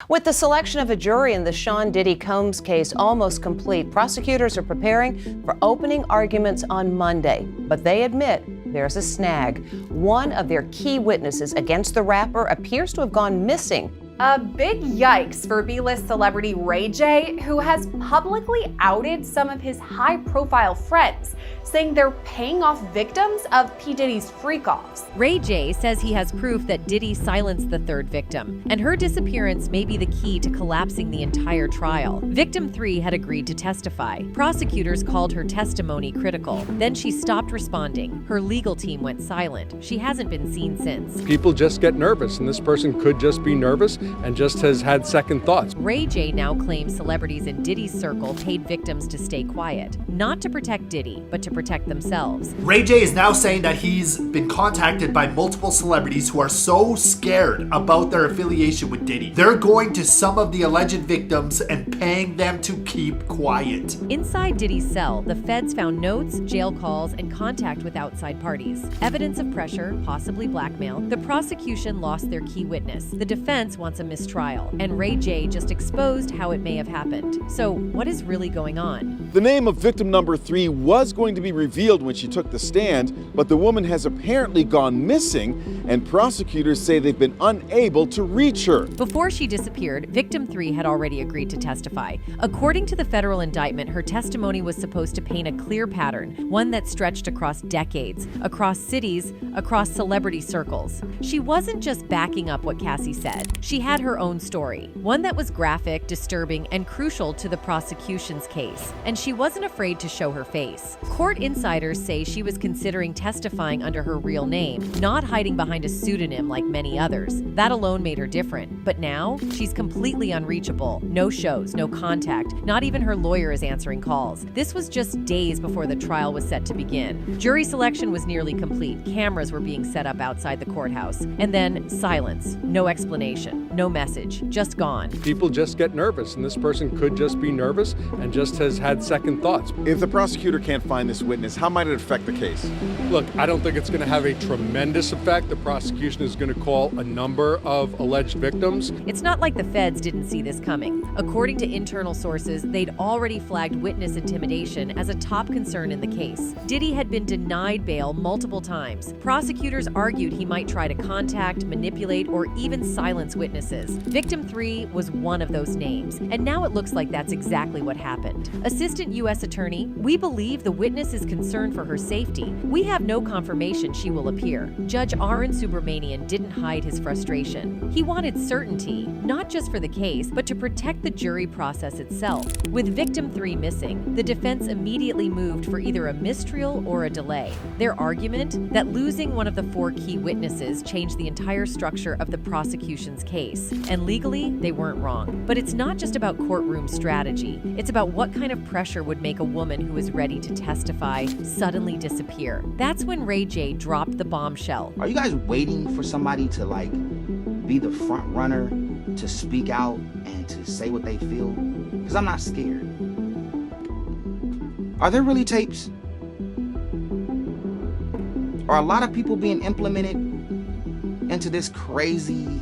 With the selection of a jury in the Sean Diddy Combs case almost complete, prosecutors are preparing for opening arguments on Monday. But they admit there's a snag. One of their key witnesses against the rapper appears to have gone missing. A big yikes for B-list celebrity Ray J, who has publicly outed some of his high-profile friends, saying they're paying off victims of P. Diddy's freak-offs. Ray J says he has proof that Diddy silenced the third victim, and her disappearance may be the key to collapsing the entire trial. Victim 3 had agreed to testify. Prosecutors called her testimony critical. Then she stopped responding. Her legal team went silent. She hasn't been seen since. People just get nervous, and this person could just be nervous and just has had second thoughts. Ray J now claims celebrities in Diddy's circle paid victims to stay quiet, not to protect Diddy, but to protect themselves. Ray J is now saying that he's been contacted by multiple celebrities who are so scared about their affiliation with Diddy. They're going to some of the alleged victims and paying them to keep quiet. Inside Diddy's cell, the feds found notes, jail calls, and contact with outside parties. Evidence of pressure, possibly blackmail. The prosecution lost their key witness. The defense wants a mistrial, and Ray J just exposed how it may have happened. So, what is really going on? The name of victim number 3 was going to be revealed when she took the stand, but the woman has apparently gone missing, and prosecutors say they've been unable to reach her. Before she disappeared, victim 3 had already agreed to testify. According to the federal indictment, her testimony was supposed to paint a clear pattern, one that stretched across decades, across cities, across celebrity circles. She wasn't just backing up what Cassie said. She had her own story, one that was graphic, disturbing, and crucial to the prosecution's case. And she wasn't afraid to show her face. Court insiders say she was considering testifying under her real name, not hiding behind a pseudonym like many others. That alone made her different. But now, she's completely unreachable. No shows, no contact, not even her lawyer is answering calls. This was just days before the trial was set to begin. Jury selection was nearly complete. Cameras were being set up outside the courthouse. And then silence. No explanation. No message. Just gone. People just get nervous, and this person could just be nervous and just has had second thoughts. If the prosecutor can't find this witness, how might it affect the case? Look, I don't think it's going to have a tremendous effect. The prosecution is going to call a number of alleged victims. It's not like the feds didn't see this coming. According to internal sources, they'd already flagged witness intimidation as a top concern in the case. Diddy had been denied bail multiple times. Prosecutors argued he might try to contact, manipulate, or even silence witnesses. Victim 3 was one of those names, and now it looks like that's exactly what happened. Assistant U.S. Attorney, we believe the witness is concerned for her safety. We have no confirmation she will appear. Judge Aaron Subramanian didn't hide his frustration. He wanted certainty, not just for the case, but to protect the jury process itself. With victim 3 missing, the defense immediately moved for either a mistrial or a delay. Their argument that losing one of the 4 key witnesses changed the entire structure of the prosecution's case. And legally, they weren't wrong. But it's not just about courtroom strategy. It's about what kind of pressure would make a woman who is ready to testify suddenly disappear. That's when Ray J dropped the bombshell. Are you guys waiting for somebody to be the front runner to speak out and to say what they feel? Because I'm not scared. Are there really tapes? Are a lot of people being implemented into this crazy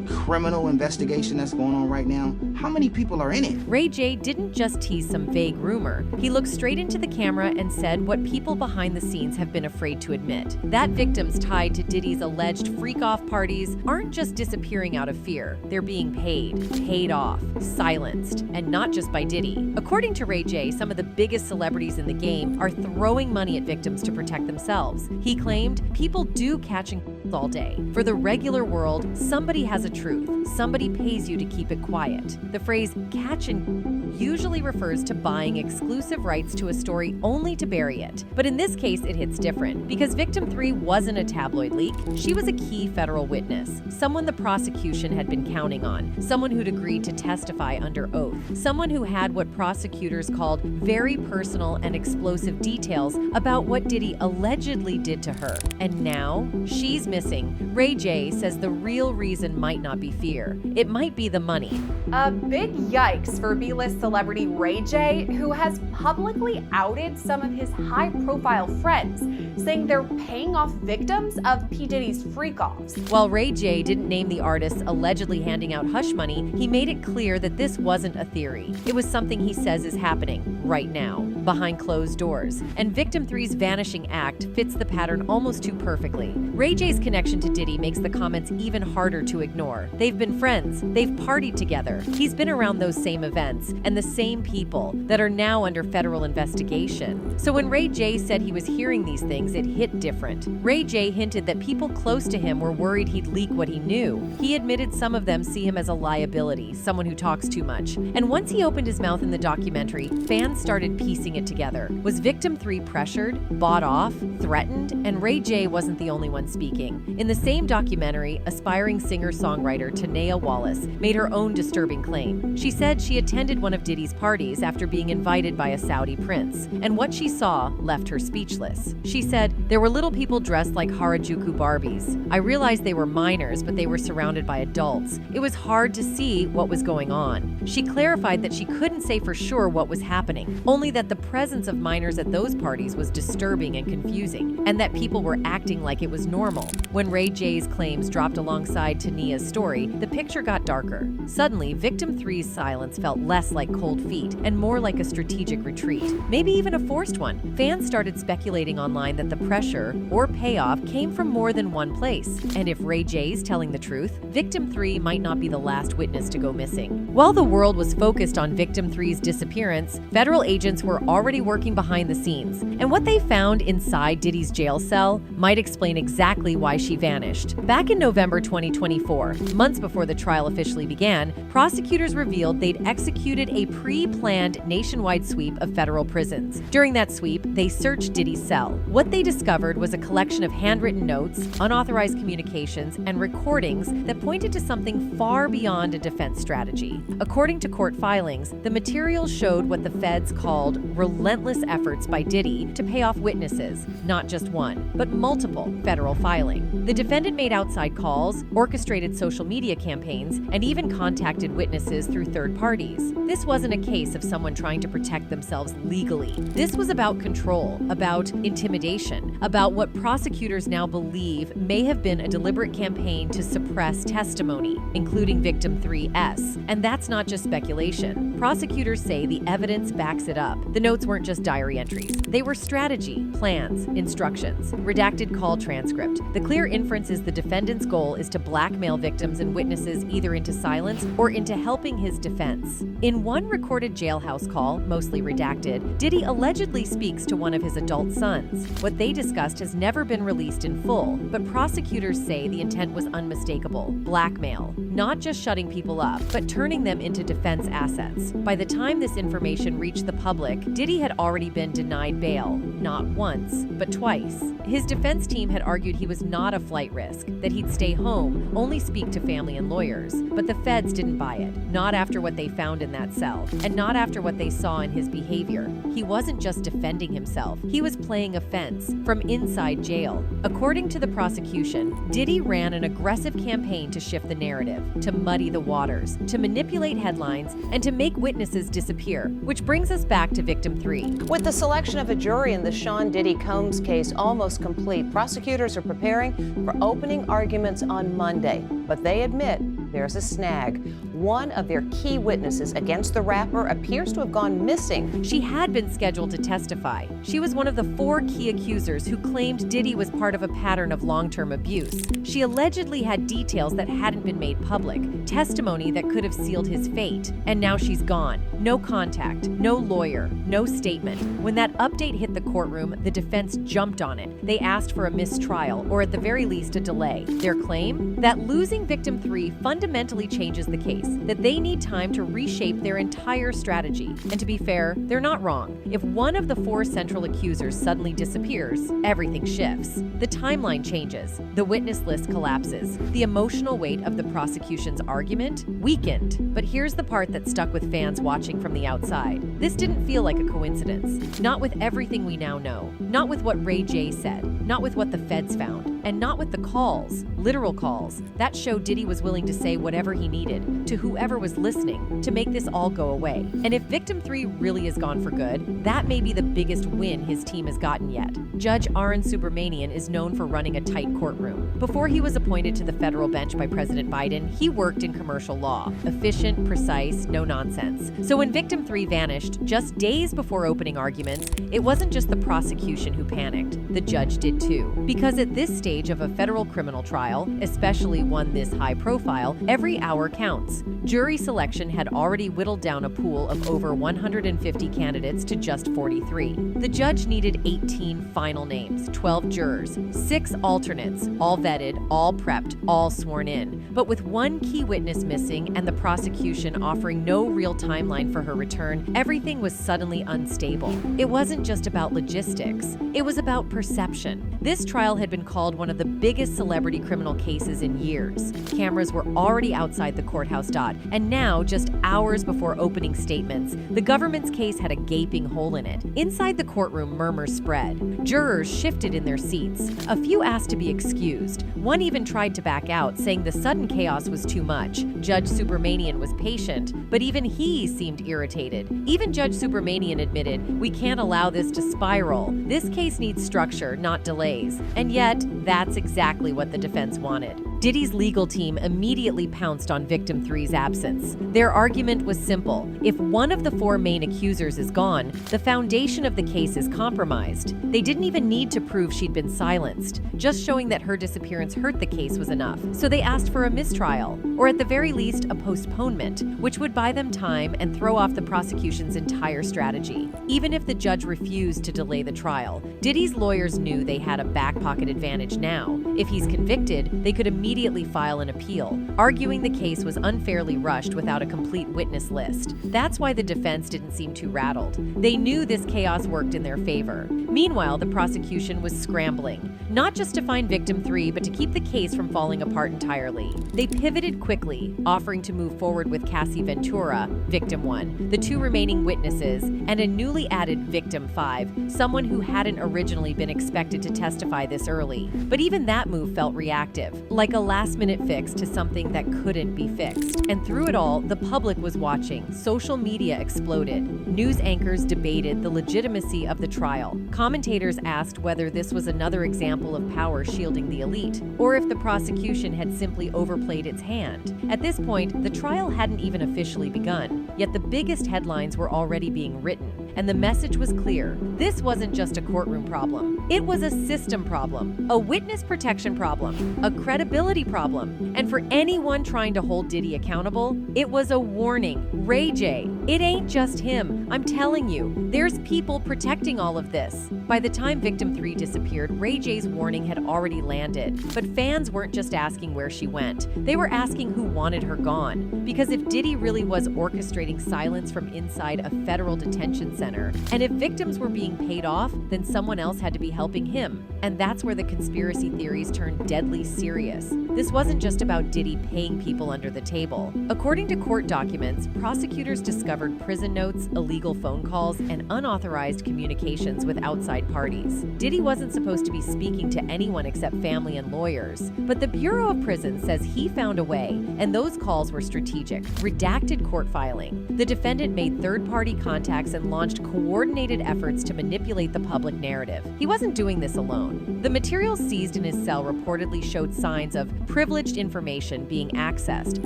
criminal investigation that's going on right now? How many people are in it? Ray J didn't just tease some vague rumor. He looked straight into the camera and said what people behind the scenes have been afraid to admit. That victims tied to Diddy's alleged freak-off parties aren't just disappearing out of fear. They're being paid off, silenced, and not just by Diddy. According to Ray J, some of the biggest celebrities in the game are throwing money at victims to protect themselves. He claimed people do catching all day. For the regular world, somebody has a truth. Somebody pays you to keep it quiet. The phrase catch and usually refers to buying exclusive rights to a story only to bury it. But in this case, it hits different because victim 3 wasn't a tabloid leak. She was a key federal witness, someone the prosecution had been counting on, someone who'd agreed to testify under oath, someone who had what prosecutors called very personal and explosive details about what Diddy allegedly did to her. And now she's missing. missing, Ray J says the real reason might not be fear. It might be the money. A big yikes for B-list celebrity Ray J, who has publicly outed some of his high-profile friends, saying they're paying off victims of P. Diddy's freak-offs. While Ray J didn't name the artists allegedly handing out hush money, he made it clear that this wasn't a theory. It was something he says is happening right now, behind closed doors. And Victim 3's vanishing act fits the pattern almost too perfectly. Ray J's connection to Diddy makes the comments even harder to ignore. They've been friends, they've partied together. He's been around those same events and the same people that are now under federal investigation. So when Ray J said he was hearing these things, it hit different. Ray J hinted that people close to him were worried he'd leak what he knew. He admitted some of them see him as a liability, someone who talks too much. And once he opened his mouth in the documentary, fans started piecing it together. Was Victim 3 pressured, bought off, threatened? And Ray J wasn't the only one speaking. In the same documentary, aspiring singer-songwriter Tanea Wallace made her own disturbing claim. She said she attended one of Diddy's parties after being invited by a Saudi prince, and what she saw left her speechless. She said, "There were little people dressed like Harajuku Barbies. I realized they were minors, but they were surrounded by adults. It was hard to see what was going on." She clarified that she couldn't say for sure what was happening, only that the presence of minors at those parties was disturbing and confusing, and that people were acting like it was normal. When Ray J's claims dropped alongside Tanea's story, the picture got darker. Suddenly, Victim 3's silence felt less like cold feet and more like a strategic retreat, maybe even a forced one. Fans started speculating online that the pressure or payoff came from more than one place. And if Ray J's telling the truth, Victim 3 might not be the last witness to go missing. While the world was focused on Victim 3's disappearance, federal agents were already working behind the scenes. And what they found inside Diddy's jail cell might explain exactly why she vanished. Back in November 2024, months before the trial officially began, prosecutors revealed they'd executed a pre-planned nationwide sweep of federal prisons. During that sweep, they searched Diddy's cell. What they discovered was a collection of handwritten notes, unauthorized communications, and recordings that pointed to something far beyond a defense strategy. According to court filings, the materials showed what the feds called relentless efforts by Diddy to pay off witnesses, not just one, but multiple federal filing. The defendant made outside calls, orchestrated social media campaigns, and even contacted witnesses through third parties. This wasn't a case of someone trying to protect themselves legally. This was about control, about intimidation, about what prosecutors now believe may have been a deliberate campaign to suppress testimony, including Victim 3's. And that's not just speculation. Prosecutors say the evidence backs it up. The notes weren't just diary entries. They were strategy, plans, instructions, redacted call transcript. The clear inference is the defendant's goal is to blackmail victims and witnesses either into silence or into helping his defense. In one recorded jailhouse call, mostly redacted, Diddy allegedly speaks to one of his adult sons. What they discussed has never been released in full, but prosecutors say the intent was unmistakable: blackmail. Not just shutting people up, but turning them into defense assets. By the time this information reached the public, Diddy had already been denied bail, not once, but twice. His defense team had argued he was not a flight risk, that he'd stay home, only speak to family and lawyers. But the feds didn't buy it, not after what they found in that cell, and not after what they saw in his behavior. He wasn't just defending himself, he was playing offense from inside jail. According to the prosecution, Diddy ran an aggressive campaign to shift the narrative, to muddy the waters, to manipulate headlines, and to make witnesses disappear, which brings us back to Victim 3. With the selection of a jury in the Sean Diddy Combs case almost complete, prosecutors are preparing for opening arguments on Monday, but they admit there's a snag. One of their key witnesses against the rapper appears to have gone missing. She had been scheduled to testify. She was one of the 4 key accusers who claimed Diddy was part of a pattern of long-term abuse. She allegedly had details that hadn't been made public, testimony that could have sealed his fate, and now she's gone. No contact, no lawyer, no statement. When that update hit the courtroom, the defense jumped on it. They asked for a mistrial, or at the very least a delay. Their claim? That losing Victim 3 fundamentally changes the case, that they need time to reshape their entire strategy. And to be fair, they're not wrong. If one of the 4 central accusers suddenly disappears, everything shifts. The timeline changes. The witness list collapses. The emotional weight of the prosecution's argument weakened. But here's the part that stuck with fans watching from the outside. This didn't feel like a coincidence. Not with everything we now know. Not with what Ray J said. Not with what the feds found. and not with the calls, literal calls, that showed Diddy was willing to say whatever he needed to whoever was listening to make this all go away. And if victim 3 really is gone for good, that may be the biggest win his team has gotten yet. Judge Arun Subramanian is known for running a tight courtroom. Before he was appointed to the federal bench by President Biden, he worked in commercial law. Efficient, precise, no nonsense. So when victim 3 vanished, just days before opening arguments, it wasn't just the prosecution who panicked. The judge did too. Because at this stage of a federal criminal trial, especially one this high profile, every hour counts. Jury selection had already whittled down a pool of over 150 candidates to just 43. The judge needed 18 final names, 12 jurors, 6 alternates, all vetted, all prepped, all sworn in. But with one key witness missing and the prosecution offering no real timeline for her return, everything was suddenly unstable. It wasn't just about logistics, it was about perception. This trial had been called one of the biggest celebrity criminal cases in years. Cameras were already outside the courthouse dot, and now, just hours before opening statements, the government's case had a gaping hole in it. Inside the courtroom, murmurs spread. Jurors shifted in their seats. A few asked to be excused. One even tried to back out, saying the sudden chaos was too much. Judge Subramanian was patient, but even he seemed irritated. Even Judge Subramanian admitted, "We can't allow this to spiral. This case needs structure, not delays." And yet, that's exactly what the defense wanted. Diddy's legal team immediately pounced on victim 3's absence. Their argument was simple. If one of the 4 main accusers is gone, the foundation of the case is compromised. They didn't even need to prove she'd been silenced. Just showing that her disappearance hurt the case was enough. So they asked for a mistrial, or at the very least, a postponement, which would buy them time and throw off the prosecution's entire strategy. Even if the judge refused to delay the trial, Diddy's lawyers knew they had a back pocket advantage now. If he's convicted, they could immediately file an appeal, arguing the case was unfairly rushed without a complete witness list. That's why the defense didn't seem too rattled. They knew this chaos worked in their favor. Meanwhile, the prosecution was scrambling, not just to find victim 3, but to keep the case from falling apart entirely. They pivoted quickly, offering to move forward with Cassie Ventura, victim 1, the 2 remaining witnesses, and a newly added victim 5, someone who hadn't originally been expected to testify this early. But even that move felt reactive, like a last-minute fix to something that couldn't be fixed. And through it all, the public was watching. Social media exploded. News anchors debated the legitimacy of the trial. Commentators asked whether this was another example of power shielding the elite, or if the prosecution had simply overplayed its hand. At this point, the trial hadn't even officially begun, yet the biggest headlines were already being written, and the message was clear. This wasn't just a courtroom problem. It was a system problem, a witness protection problem, a credibility problem, and for anyone trying to hold Diddy accountable, it was a warning. Ray J, it ain't just him. I'm telling you, there's people protecting all of this. By the time victim 3 disappeared, Ray J's warning had already landed. But fans weren't just asking where she went. They were asking who wanted her gone. Because if Diddy really was orchestrating silence from inside a federal detention center, and if victims were being paid off, then someone else had to be helping him. And that's where the conspiracy theories turned deadly serious. This wasn't just about Diddy paying people under the table. According to court documents, prosecutors discovered prison notes, illegal phone calls, and unauthorized communications with outside parties. Diddy wasn't supposed to be speaking to anyone except family and lawyers, but the Bureau of Prisons says he found a way, and those calls were strategic. Redacted court filing. The defendant made third-party contacts and launched coordinated efforts to manipulate the public narrative. He wasn't doing this alone. The materials seized in his cell reportedly showed signs of privileged information being accessed,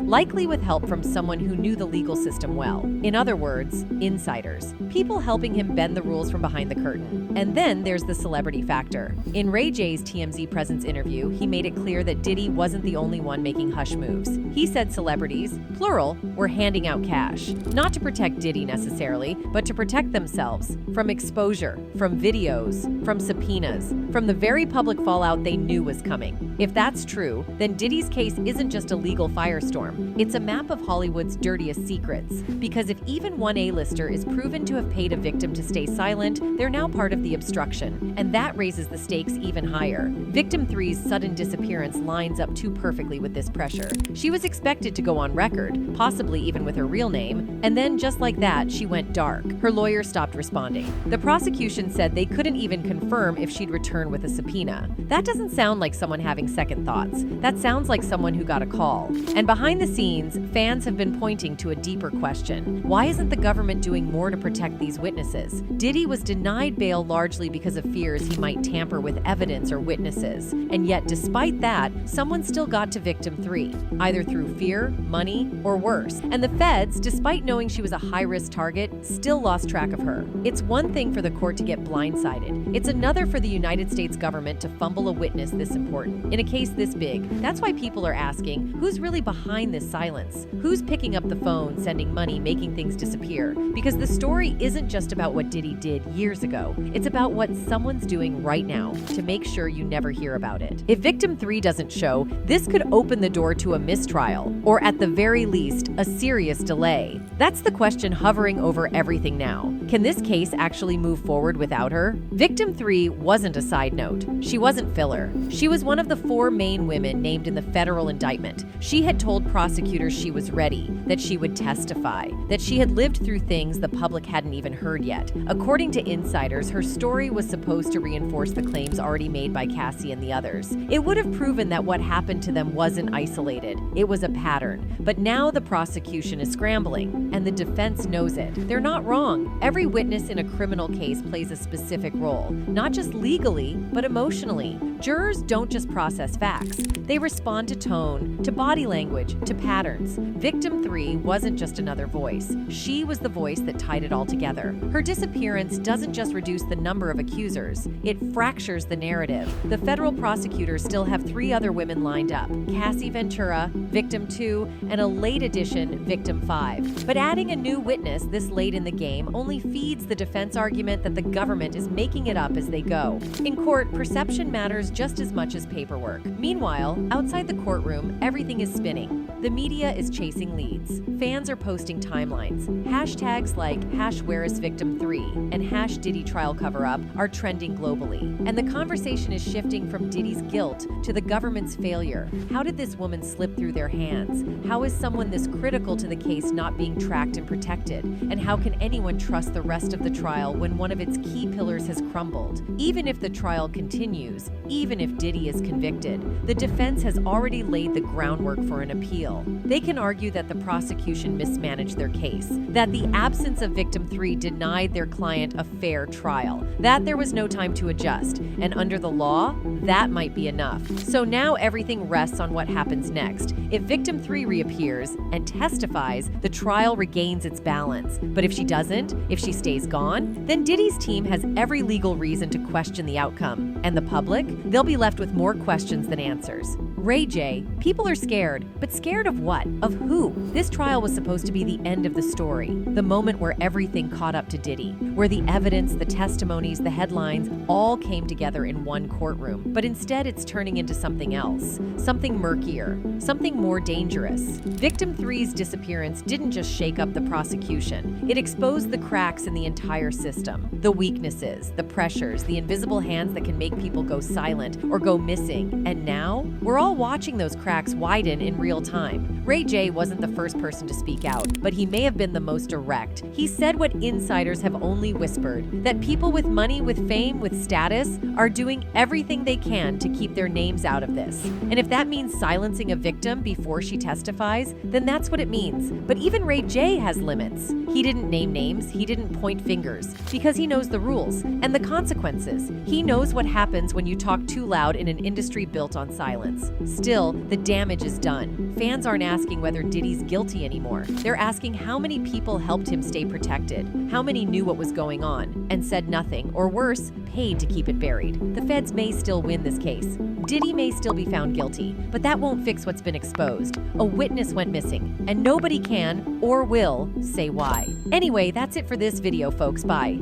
likely with help from someone who knew the legal system well. In other words, insiders. People helping him bend the rules from behind the curtain. And then there's the celebrity factor. In Ray J's TMZ Presence interview, he made it clear that Diddy wasn't the only one making hush moves. He said celebrities, plural, were handing out cash. Not to protect Diddy necessarily, but to protect themselves from exposure, from videos, from subpoenas, from the very public fallout they knew was coming. If that's true, then Diddy's case isn't just a legal firestorm. It's a map of Hollywood's dirtiest secrets. Because if even one A-lister is proven to have paid a victim to stay silent, they're now part of the obstruction. And that raises the stakes even higher. Victim 3's sudden disappearance lines up too perfectly with this pressure. She was expected to go on record, possibly even with her real name, And then, just like that, she went dark. Her lawyer stopped responding. The prosecution said they couldn't even confirm if she'd return with a subpoena. That doesn't sound like someone having second thoughts. That sounds like someone who got a call. And behind the scenes, fans have been pointing to a deeper question. Why isn't the government doing more to protect these witnesses? Diddy was denied bail largely because of fears he might tamper with evidence or witnesses. And yet, despite that, someone still got to victim 3, either through fear, money, or worse. And the feds, despite knowing she was a high-risk target, still lost track of her. It's one thing for the court to get blindsided. It's another for the United States government to fumble a witness this important, in a case this big. That's why people are asking, who's really behind this silence? Who's picking up the phone, sending money, making things disappear? Because the story isn't just about what Diddy did years ago. It's about what someone's doing right now to make sure you never hear about it. If victim 3 doesn't show, this could open the door to a mistrial, or at the very least, a serious delay. That's the question hovering over everything now. Can this case actually move forward without her? Victim 3 wasn't a side note. She wasn't filler. She was one of the 4 main women named in the federal indictment. She had told prosecutors she was ready, that she would testify, that she had lived through things the public hadn't even heard yet. According to insiders, her story was supposed to reinforce the claims already made by Cassie and the others. It would have proven that what happened to them wasn't isolated. It was a pattern. But now the prosecution is scrambling, and the defense knows it. They're not wrong. Every witness in a criminal case plays a specific role, not just legally, but emotionally. Jurors don't just process facts. They respond to tone, to body language, to patterns. Victim 3 wasn't just another voice. She was the voice that tied it all together. Her disappearance doesn't just reduce the number of accusers, it fractures the narrative. The federal prosecutors still have 3 other women lined up: Cassie Ventura, Victim 2, and a late addition, Victim 5. But adding a new witness this late in the game only feeds the defense argument that the government is making it up as they go. In court, perception matters just as much as paperwork. Meanwhile, outside the courtroom, everything is spinning. The media is chasing leads. Fans are posting timelines. Hashtags like #WhereIsVictim3 and #DiddyTrialCoverUp are trending globally. And the conversation is shifting from Diddy's guilt to the government's failure. How did this woman slip through their hands? How is someone this critical to the case not being tracked and protected? And how can anyone trust the rest of the trial when one of its key pillars has crumbled? Even if the trial continues, even if Diddy is convicted, the defense has already laid the groundwork for an appeal. They can argue that the prosecution mismanaged their case, that the absence of Victim 3 denied their client a fair trial, that there was no time to adjust, and under the law, that might be enough. So now everything rests on what happens next. If Victim 3 reappears and testifies, the trial regains its balance. But if she doesn't, if she stays gone, then Diddy's team has every legal reason to question the outcome. And the public? They'll be left with more questions than answers. Ray J, people are scared, but scared of what? Of who? This trial was supposed to be the end of the story, the moment where everything caught up to Diddy, where the evidence, the testimonies, the headlines all came together in one courtroom. But instead, it's turning into something else, something murkier, something more dangerous. Victim 3's disappearance didn't just shake up the prosecution. It exposed the cracks in the entire system, the weaknesses, the pressures, the invisible hands that can make people go silent or go missing. And now, we're all watching those cracks widen in real time. Ray J wasn't the first person to speak out, but he may have been the most direct. He said what insiders have only whispered, that people with money, with fame, with status are doing everything they can to keep their names out of this. And if that means silencing a victim before she testifies, then that's what it means. But even Ray J has limits. He didn't name names, he didn't point fingers, because he knows the rules and the consequences. He knows what happens when you talk too loud in an industry built on silence. Still, the damage is done. Fans aren't asking whether Diddy's guilty anymore. They're asking how many people helped him stay protected, how many knew what was going on, and said nothing, or worse, paid to keep it buried. The feds may still win this case. Diddy may still be found guilty, but that won't fix what's been exposed. A witness went missing, and nobody can or will say why. Anyway, that's it for this video, folks. Bye.